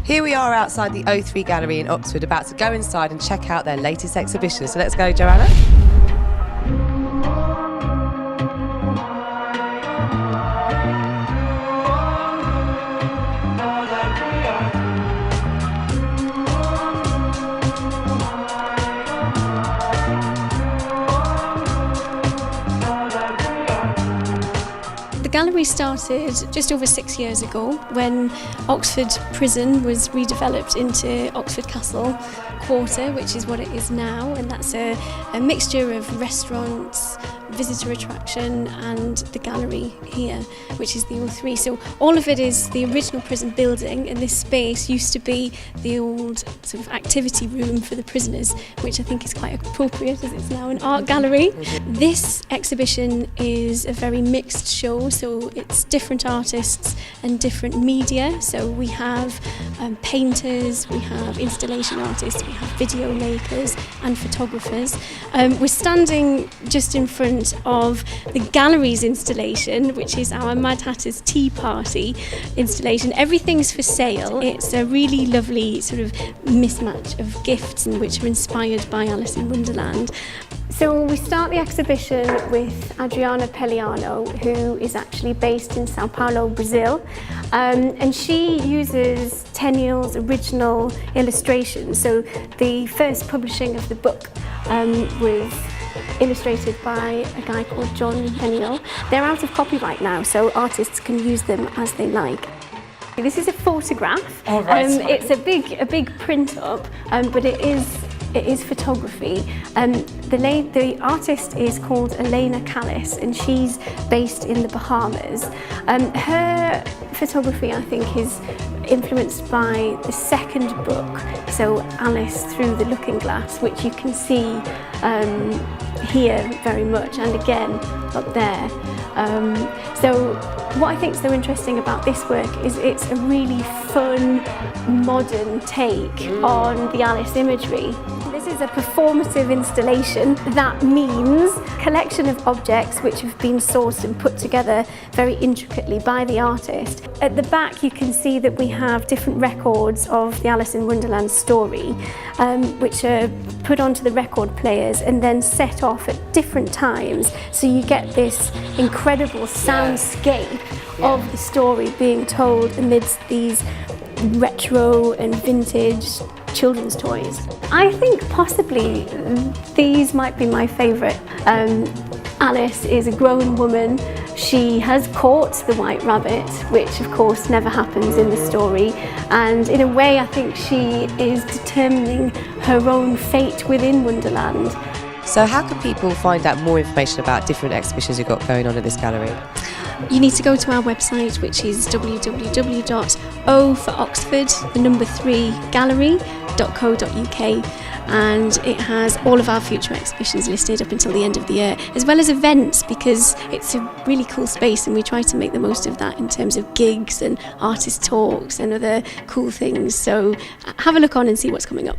Here we are outside the O3 Gallery in Oxford, about to go inside and check out their latest exhibition. So let's go, Joanna. The gallery started just over 6 years ago when Oxford Prison was redeveloped into Oxford Castle Quarter, which is what it is now, and that's a mixture of restaurants, visitor attraction and the gallery here, which is the O3. So all of it is the original prison building, and this space used to be the old sort of activity room for the prisoners, which I think is quite appropriate as it's now an art gallery. This exhibition is a very mixed show, so it's different artists and different media. So we have painters, we have installation artists, we have video makers and photographers. We're standing just in front of the gallery's installation, which is our Mad Hatter's Tea Party installation. Everything's for sale. It's a really lovely sort of mismatch of gifts which are inspired by Alice in Wonderland. So we start the exhibition with Adriana Pelliano, who is actually based in Sao Paulo, Brazil, and she uses Tenniel's original illustrations. So the first publishing of the book was illustrated by a guy called John Tenniel. They're out of copyright now, so artists can use them as they like. This is a photograph. Oh, right. It's a big print up, but it is photography. The artist is called Elena Callis, and she's based in the Bahamas. Her photography, I think, is influenced by the second book, so Alice Through the Looking Glass, which you can see here very much, and again up there. So what I think is so interesting about this work is it's a really fun, modern take on the Alice imagery. This is a performative installation. That means a collection of objects which have been sourced and put together very intricately by the artist. At the back you can see that we have different records of the Alice in Wonderland story, which are put onto the record players and then set off at different times, so you get this incredible soundscape of the story being told amidst these retro and vintage children's toys. I think possibly these might be my favourite. Alice is a grown woman. She has caught the white rabbit, which of course never happens in the story, and in a way I think she is determining her own fate within Wonderland. So how can people find out more information about different exhibitions you've got going on in this gallery? You need to go to our website, which is www.O for Oxford, 3 gallery.co.uk, and it has all of our future exhibitions listed up until the end of the year, as well as events, because it's a really cool space and we try to make the most of that in terms of gigs and artist talks and other cool things. So have a look on and see what's coming up.